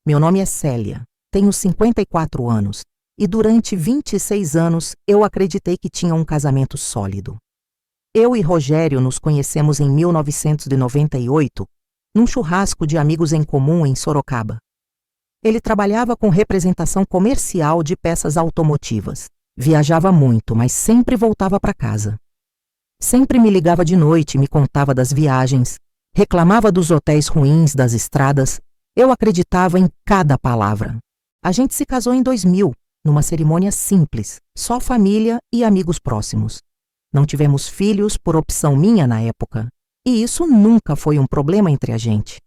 Meu nome é Célia, tenho 54 anos e durante 26 anos eu acreditei que tinha um casamento sólido. Eu e Rogério nos conhecemos em 1998, num churrasco de amigos em comum em Sorocaba. Ele trabalhava com representação comercial de peças automotivas. Viajava muito, mas sempre voltava para casa. Sempre me ligava de noite e me contava das viagens, reclamava dos hotéis ruins, das estradas. Eu acreditava em cada palavra. A gente se casou em 2000, numa cerimônia simples, só família e amigos próximos. Não tivemos filhos por opção minha na época, e isso nunca foi um problema entre a gente.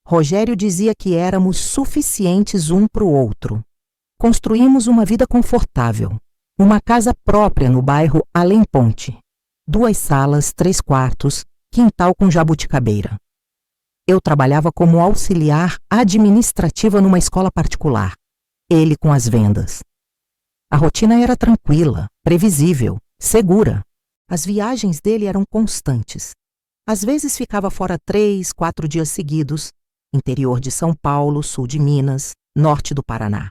Rogério dizia que éramos suficientes um para o outro. Construímos uma vida confortável, uma casa própria no bairro Além Ponte. 2 salas, 3 quartos, quintal com jabuticabeira. Eu trabalhava como auxiliar administrativa numa escola particular, ele com as vendas. A rotina era tranquila, previsível, segura. As viagens dele eram constantes. Às vezes ficava fora 3, 4 dias seguidos, interior de São Paulo, sul de Minas, norte do Paraná.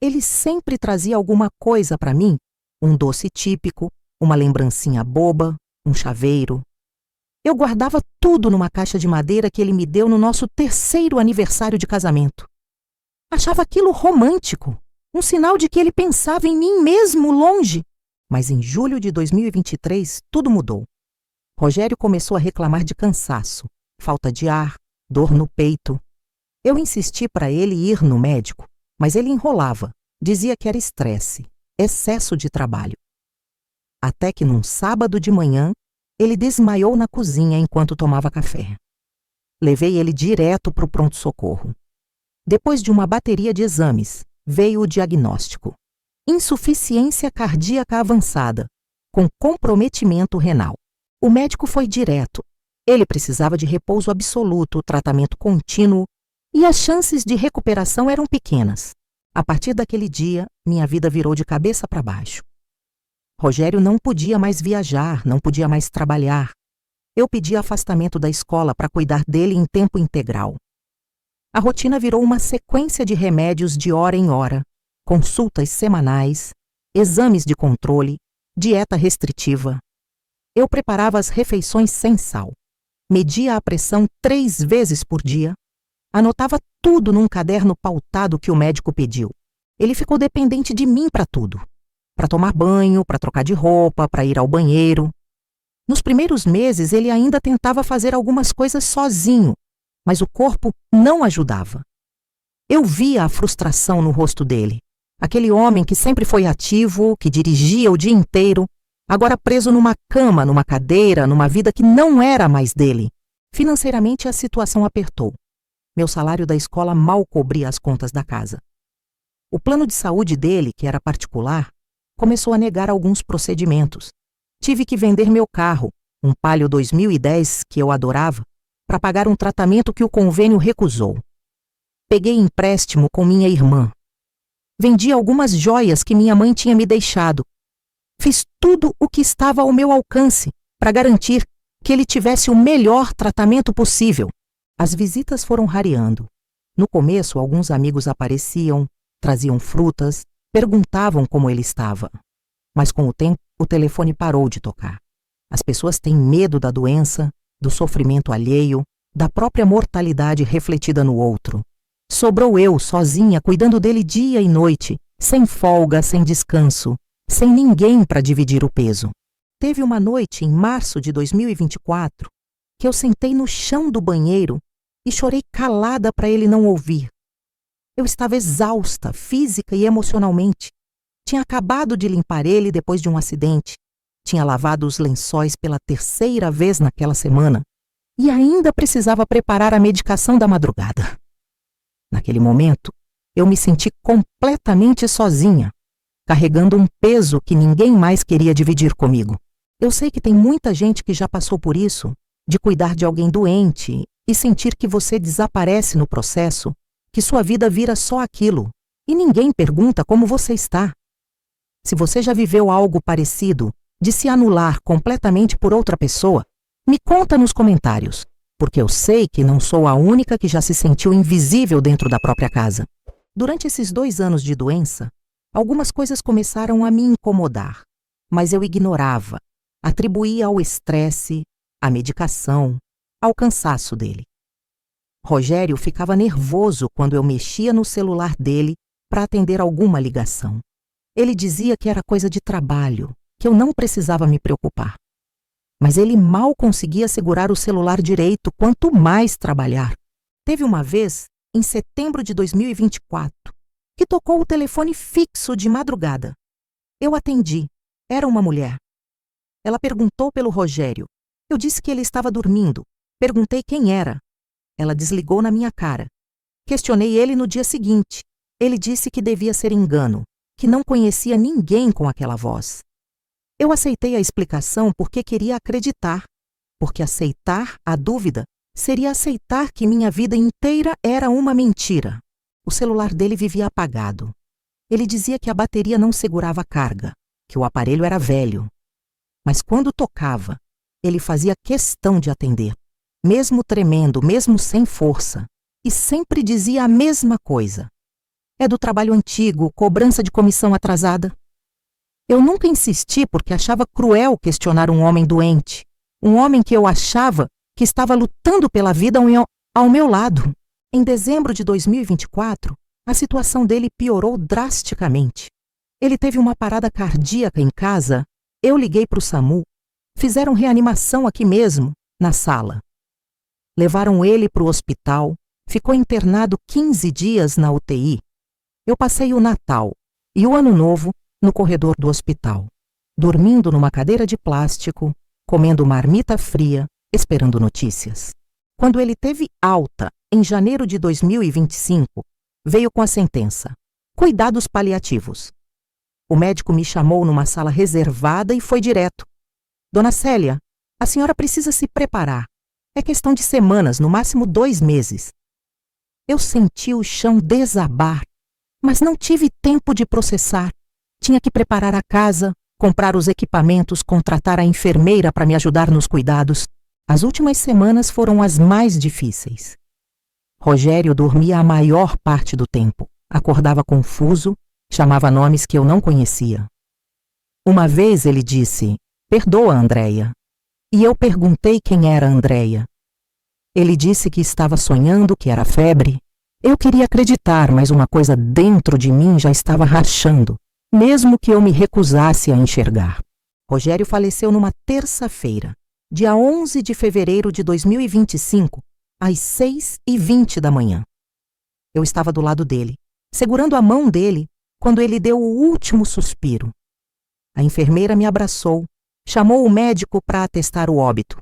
Ele sempre trazia alguma coisa para mim, um doce típico, uma lembrancinha boba, um chaveiro. Eu guardava tudo numa caixa de madeira que ele me deu no nosso 3º aniversário de casamento. Achava aquilo romântico, um sinal de que ele pensava em mim mesmo longe. Mas em julho de 2023, tudo mudou. Rogério começou a reclamar de cansaço, falta de ar, dor no peito. Eu insisti para ele ir no médico, mas ele enrolava, dizia que era estresse, excesso de trabalho. Até que num sábado de manhã, ele desmaiou na cozinha enquanto tomava café. Levei ele direto para o pronto-socorro. Depois de uma bateria de exames, veio o diagnóstico: insuficiência cardíaca avançada, com comprometimento renal. O médico foi direto. Ele precisava de repouso absoluto, tratamento contínuo, e as chances de recuperação eram pequenas. A partir daquele dia, minha vida virou de cabeça para baixo. Rogério não podia mais viajar, não podia mais trabalhar. Eu pedi afastamento da escola para cuidar dele em tempo integral. A rotina virou uma sequência de remédios de hora em hora, consultas semanais, exames de controle, dieta restritiva. Eu preparava as refeições sem sal, media a pressão 3 vezes por dia, anotava tudo num caderno pautado que o médico pediu. Ele ficou dependente de mim para tudo. Para tomar banho, para trocar de roupa, para ir ao banheiro. Nos primeiros meses, ele ainda tentava fazer algumas coisas sozinho, mas o corpo não ajudava. Eu via a frustração no rosto dele. Aquele homem que sempre foi ativo, que dirigia o dia inteiro, agora preso numa cama, numa cadeira, numa vida que não era mais dele. Financeiramente, a situação apertou. Meu salário da escola mal cobria as contas da casa. O plano de saúde dele, que era particular, começou a negar alguns procedimentos. Tive que vender meu carro, um Palio 2010 que eu adorava, para pagar um tratamento que o convênio recusou. Peguei empréstimo com minha irmã. Vendi algumas joias que minha mãe tinha me deixado. Fiz tudo o que estava ao meu alcance para garantir que ele tivesse o melhor tratamento possível. As visitas foram rareando. No começo, alguns amigos apareciam, traziam frutas, perguntavam como ele estava. Mas com o tempo, o telefone parou de tocar. As pessoas têm medo da doença, do sofrimento alheio, da própria mortalidade refletida no outro. Sobrou eu, sozinha, cuidando dele dia e noite, sem folga, sem descanso, sem ninguém para dividir o peso. Teve uma noite, em março de 2024, que eu sentei no chão do banheiro e chorei calada para ele não ouvir. Eu estava exausta, física e emocionalmente. Tinha acabado de limpar ele depois de um acidente. Tinha lavado os lençóis pela 3ª vez naquela semana. E ainda precisava preparar a medicação da madrugada. Naquele momento, eu me senti completamente sozinha, carregando um peso que ninguém mais queria dividir comigo. Eu sei que tem muita gente que já passou por isso, de cuidar de alguém doente e sentir que você desaparece no processo, que sua vida vira só aquilo, e ninguém pergunta como você está. Se você já viveu algo parecido, de se anular completamente por outra pessoa, me conta nos comentários. porque eu sei que não sou a única que já se sentiu invisível dentro da própria casa. Durante esses 2 anos de doença, algumas coisas começaram a me incomodar, mas eu ignorava, atribuía ao estresse, à medicação, ao cansaço dele. Rogério ficava nervoso quando eu mexia no celular dele para atender alguma ligação. Ele dizia que era coisa de trabalho, que eu não precisava me preocupar. Mas ele mal conseguia segurar o celular direito, quanto mais trabalhar. Teve uma vez, em setembro de 2024, que tocou o telefone fixo de madrugada. Eu atendi. Era uma mulher. Ela perguntou pelo Rogério. Eu disse que ele estava dormindo. Perguntei quem era. Ela desligou na minha cara. Questionei ele no dia seguinte. Ele disse que devia ser engano, que não conhecia ninguém com aquela voz. Eu aceitei a explicação porque queria acreditar, porque aceitar a dúvida seria aceitar que minha vida inteira era uma mentira. O celular dele vivia apagado. Ele dizia que a bateria não segurava a carga, que o aparelho era velho. Mas quando tocava, ele fazia questão de atender, mesmo tremendo, mesmo sem força, e sempre dizia a mesma coisa. É do trabalho antigo, cobrança de comissão atrasada. Eu nunca insisti porque achava cruel questionar um homem doente, um homem que eu achava que estava lutando pela vida ao meu lado. Em dezembro de 2024, a situação dele piorou drasticamente. Ele teve uma parada cardíaca em casa, eu liguei para o SAMU, fizeram reanimação aqui mesmo, na sala. Levaram ele para o hospital, ficou internado 15 dias na UTI. Eu passei o Natal e o Ano Novo no corredor do hospital, dormindo numa cadeira de plástico, comendo marmita fria, esperando notícias. Quando ele teve alta, em janeiro de 2025, veio com a sentença: cuidados paliativos. O médico me chamou numa sala reservada e foi direto: Dona Célia, a senhora precisa se preparar. É questão de semanas, no máximo 2 meses. Eu senti o chão desabar, mas não tive tempo de processar. Tinha que preparar a casa, comprar os equipamentos, contratar a enfermeira para me ajudar nos cuidados. As últimas semanas foram as mais difíceis. Rogério dormia a maior parte do tempo. Acordava confuso, chamava nomes que eu não conhecia. Uma vez ele disse: perdoa, Andréia. E eu perguntei quem era Andréia. Ele disse que estava sonhando, que era febre. Eu queria acreditar, mas uma coisa dentro de mim já estava rachando, mesmo que eu me recusasse a enxergar. Rogério faleceu numa terça-feira, dia 11 de fevereiro de 2025, às 6h20 da manhã. Eu estava do lado dele, segurando a mão dele, quando ele deu o último suspiro. A enfermeira me abraçou, chamou o médico para atestar o óbito.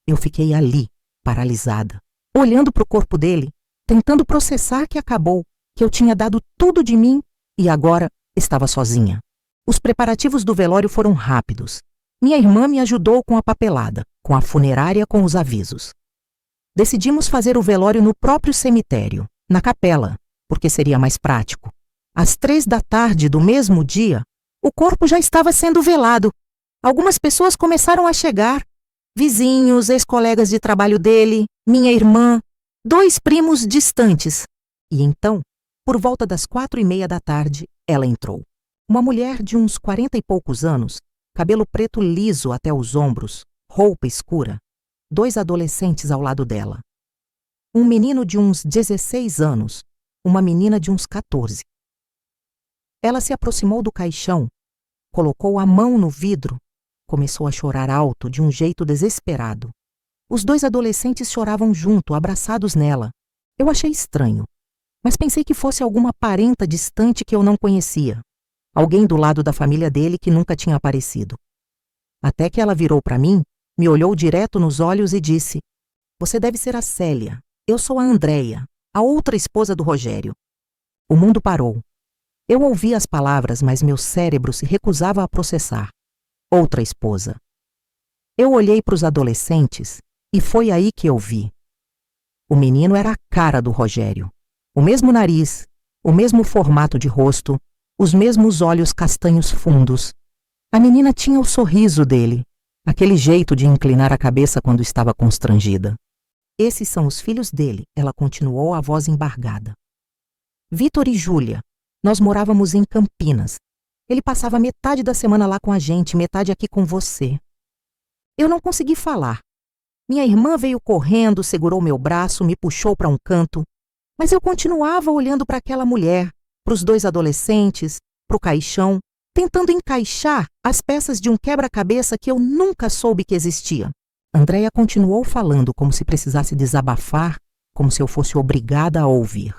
Eu fiquei ali, paralisada, olhando para o corpo dele, tentando processar que acabou, que eu tinha dado tudo de mim e agora estava sozinha. Os preparativos do velório foram rápidos. Minha irmã me ajudou com a papelada, com a funerária, com os avisos. Decidimos fazer o velório no próprio cemitério, na capela, porque seria mais prático. Às 3h do mesmo dia, o corpo já estava sendo velado. Algumas pessoas começaram a chegar. Vizinhos, ex-colegas de trabalho dele, minha irmã, 2 primos distantes. E então, por volta das 4h30, ela entrou. Uma mulher de uns 40 e poucos anos, cabelo preto liso até os ombros, roupa escura. 2 adolescentes ao lado dela. Um menino de uns 16 anos, uma menina de uns 14. Ela se aproximou do caixão, colocou a mão no vidro, começou a chorar alto de um jeito desesperado. Os 2 adolescentes choravam junto, abraçados nela. Eu achei estranho, mas pensei que fosse alguma parenta distante que eu não conhecia. Alguém do lado da família dele que nunca tinha aparecido. Até que ela virou para mim, me olhou direto nos olhos e disse: você deve ser a Célia. Eu sou a Andréia, a outra esposa do Rogério. O mundo parou. Eu ouvi as palavras, mas meu cérebro se recusava a processar. Outra esposa. Eu olhei para os adolescentes e foi aí que eu vi. O menino era a cara do Rogério. O mesmo nariz, o mesmo formato de rosto, os mesmos olhos castanhos fundos. A menina tinha o sorriso dele, aquele jeito de inclinar a cabeça quando estava constrangida. Esses são os filhos dele, ela continuou, a voz embargada. Vitor e Júlia, nós morávamos em Campinas. Ele passava metade da semana lá com a gente, metade aqui com você. Eu não consegui falar. Minha irmã veio correndo, segurou meu braço, me puxou para um canto, mas eu continuava olhando para aquela mulher, para os 2 adolescentes, para o caixão, tentando encaixar as peças de um quebra-cabeça que eu nunca soube que existia. Andréia continuou falando como se precisasse desabafar, como se eu fosse obrigada a ouvir.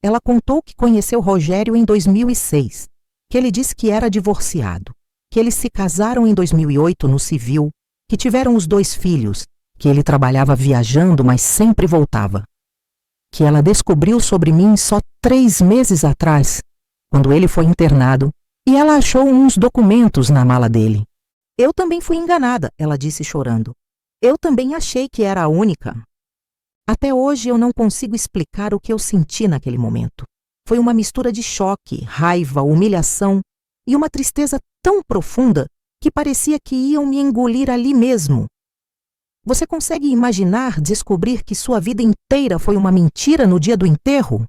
Ela contou que conheceu Rogério em 2006, que ele disse que era divorciado, que eles se casaram em 2008 no civil, que tiveram os 2 filhos, que ele trabalhava viajando, mas sempre voltava. Que ela descobriu sobre mim só 3 meses atrás, quando ele foi internado, e ela achou uns documentos na mala dele. Eu também fui enganada, ela disse chorando. Eu também achei que era a única. Até hoje eu não consigo explicar o que eu senti naquele momento. Foi uma mistura de choque, raiva, humilhação e uma tristeza tão profunda que parecia que iam me engolir ali mesmo. Você consegue imaginar descobrir que sua vida inteira foi uma mentira no dia do enterro?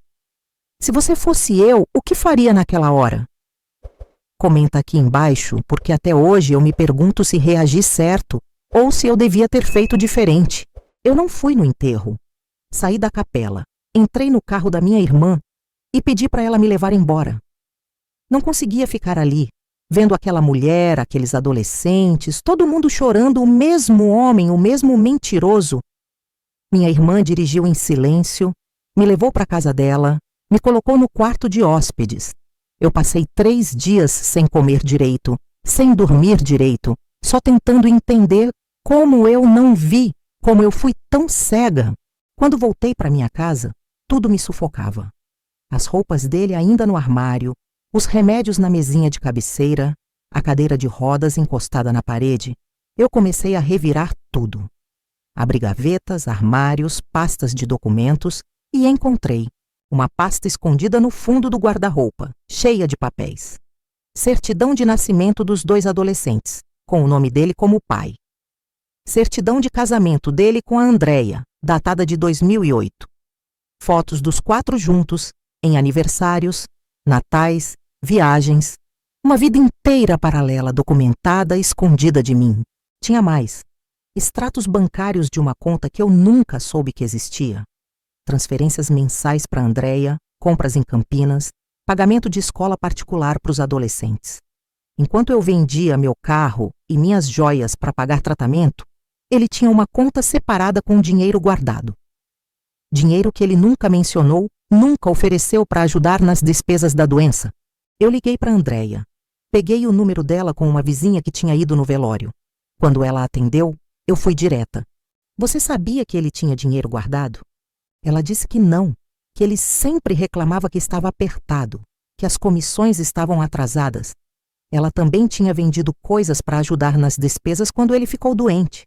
Se você fosse eu, o que faria naquela hora? Comenta aqui embaixo, porque até hoje eu me pergunto se reagi certo ou se eu devia ter feito diferente. Eu não fui no enterro. Saí da capela, entrei no carro da minha irmã e pedi para ela me levar embora. Não conseguia ficar ali, vendo aquela mulher, aqueles adolescentes, todo mundo chorando, o mesmo homem, o mesmo mentiroso. Minha irmã dirigiu em silêncio, me levou para a casa dela, me colocou no quarto de hóspedes. Eu passei 3 dias sem comer direito, sem dormir direito, só tentando entender como eu não vi, como eu fui tão cega. Quando voltei para minha casa, tudo me sufocava. As roupas dele ainda no armário, os remédios na mesinha de cabeceira, a cadeira de rodas encostada na parede, eu comecei a revirar tudo. Abri gavetas, armários, pastas de documentos e encontrei uma pasta escondida no fundo do guarda-roupa, cheia de papéis. Certidão de nascimento dos 2 adolescentes, com o nome dele como pai. Certidão de casamento dele com a Andréia, datada de 2008. Fotos dos 4 juntos, em aniversários, natais, viagens. Uma vida inteira paralela, documentada, escondida de mim. Tinha mais. Extratos bancários de uma conta que eu nunca soube que existia. Transferências mensais para Andréia, compras em Campinas, pagamento de escola particular para os adolescentes. Enquanto eu vendia meu carro e minhas joias para pagar tratamento, ele tinha uma conta separada com dinheiro guardado. Dinheiro que ele nunca mencionou, nunca ofereceu para ajudar nas despesas da doença. Eu liguei para Andréia. Peguei o número dela com uma vizinha que tinha ido no velório. Quando ela atendeu, eu fui direta. Você sabia que ele tinha dinheiro guardado? Ela disse que não, que ele sempre reclamava que estava apertado, que as comissões estavam atrasadas. Ela também tinha vendido coisas para ajudar nas despesas quando ele ficou doente.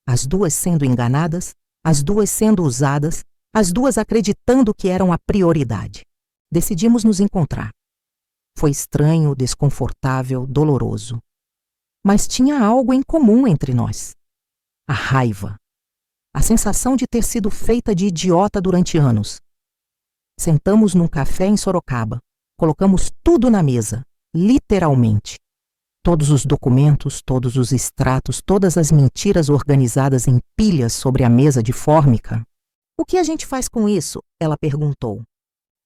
As 2 sendo enganadas, as 2 sendo usadas, as 2 acreditando que eram a prioridade. Decidimos nos encontrar. Foi estranho, desconfortável, doloroso. Mas tinha algo em comum entre nós. A raiva. A sensação de ter sido feita de idiota durante anos. Sentamos num café em Sorocaba. Colocamos tudo na mesa, literalmente. Todos os documentos, todos os extratos, todas as mentiras organizadas em pilhas sobre a mesa de fórmica. O que a gente faz com isso? Ela perguntou.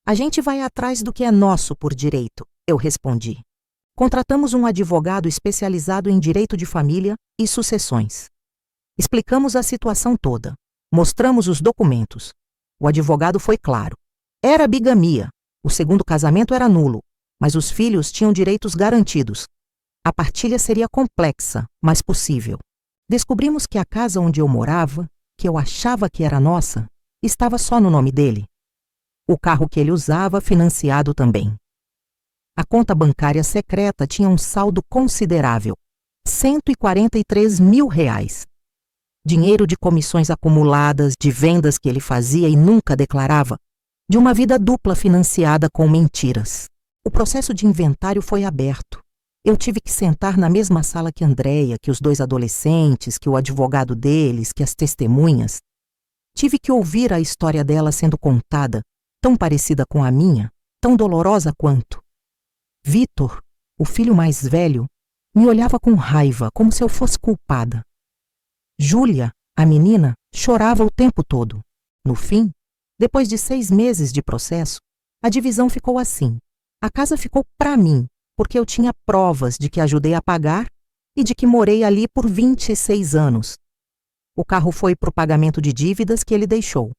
A gente vai atrás do que é nosso por direito, eu respondi. Contratamos um advogado especializado em direito de família e sucessões. Explicamos a situação toda. Mostramos os documentos. O advogado foi claro. Era bigamia. O segundo casamento era nulo, mas os filhos tinham direitos garantidos. A partilha seria complexa, mas possível. Descobrimos que a casa onde eu morava, que eu achava que era nossa, estava só no nome dele. O carro que ele usava, financiado também. A conta bancária secreta tinha um saldo considerável, R$ 143 mil. Dinheiro de comissões acumuladas, de vendas que ele fazia e nunca declarava, de uma vida dupla financiada com mentiras. O processo de inventário foi aberto. Eu tive que sentar na mesma sala que Andréia, que os 2 adolescentes, que o advogado deles, que as testemunhas. Tive que ouvir a história dela sendo contada, tão parecida com a minha, tão dolorosa quanto. Vitor, o filho mais velho, me olhava com raiva, como se eu fosse culpada. Júlia, a menina, chorava o tempo todo. No fim, depois de 6 meses de processo, a divisão ficou assim. A casa ficou para mim, porque eu tinha provas de que ajudei a pagar e de que morei ali por 26 anos. O carro foi para o pagamento de dívidas que ele deixou.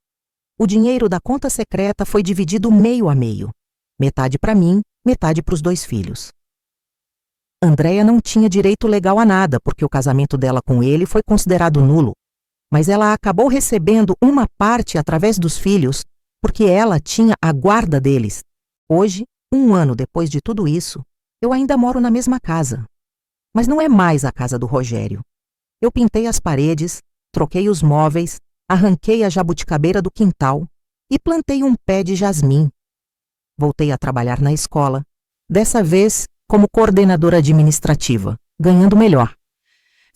O dinheiro da conta secreta foi dividido meio a meio. Metade para mim, metade para os 2 filhos. Andréia não tinha direito legal a nada, porque o casamento dela com ele foi considerado nulo. Mas ela acabou recebendo uma parte através dos filhos, porque ela tinha a guarda deles. Hoje, 1 ano depois de tudo isso, eu ainda moro na mesma casa. Mas não é mais a casa do Rogério. Eu pintei as paredes, troquei os móveis, arranquei a jabuticabeira do quintal e plantei um pé de jasmim. Voltei a trabalhar na escola, dessa vez como coordenadora administrativa, ganhando melhor.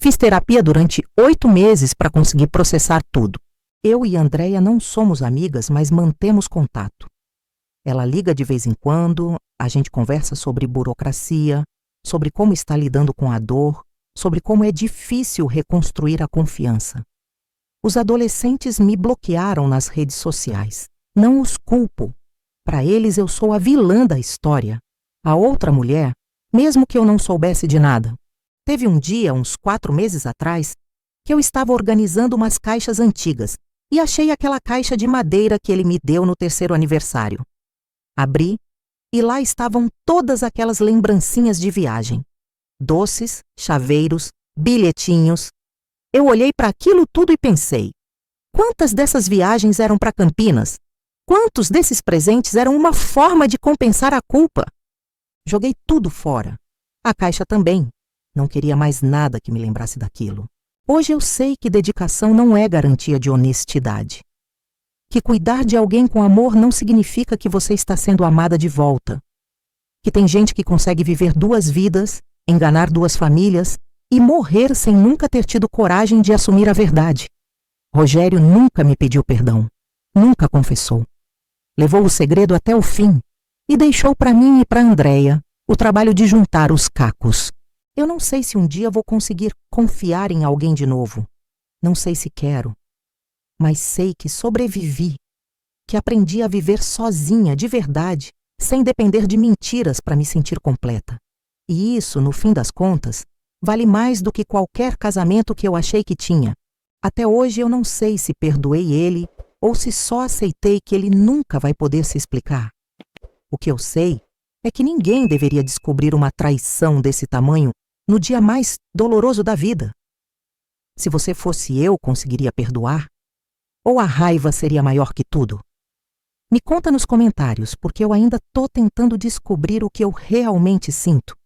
Fiz terapia durante 8 meses para conseguir processar tudo. Eu e Andréia não somos amigas, mas mantemos contato. Ela liga de vez em quando, a gente conversa sobre burocracia, sobre como está lidando com a dor, sobre como é difícil reconstruir a confiança. Os adolescentes me bloquearam nas redes sociais. Não os culpo. Para eles eu sou a vilã da história. A outra mulher, mesmo que eu não soubesse de nada. Teve um dia, uns 4 meses atrás, que eu estava organizando umas caixas antigas e achei aquela caixa de madeira que ele me deu no 3º aniversário. Abri e lá estavam todas aquelas lembrancinhas de viagem. Doces, chaveiros, bilhetinhos. Eu olhei para aquilo tudo e pensei: quantas dessas viagens eram para Campinas? Quantos desses presentes eram uma forma de compensar a culpa? Joguei tudo fora. A caixa também. Não queria mais nada que me lembrasse daquilo. Hoje eu sei que dedicação não é garantia de honestidade. Que cuidar de alguém com amor não significa que você está sendo amada de volta. Que tem gente que consegue viver 2 vidas, enganar 2 famílias e morrer sem nunca ter tido coragem de assumir a verdade. Rogério nunca me pediu perdão. Nunca confessou. Levou o segredo até o fim e deixou para mim e para Andréia o trabalho de juntar os cacos. Eu não sei se um dia vou conseguir confiar em alguém de novo. Não sei se quero. Mas sei que sobrevivi, que aprendi a viver sozinha, de verdade, sem depender de mentiras para me sentir completa. E isso, no fim das contas, vale mais do que qualquer casamento que eu achei que tinha. Até hoje eu não sei se perdoei ele ou se só aceitei que ele nunca vai poder se explicar. O que eu sei é que ninguém deveria descobrir uma traição desse tamanho no dia mais doloroso da vida. Se você fosse eu, conseguiria perdoar? Ou a raiva seria maior que tudo? Me conta nos comentários, porque eu ainda tô tentando descobrir o que eu realmente sinto.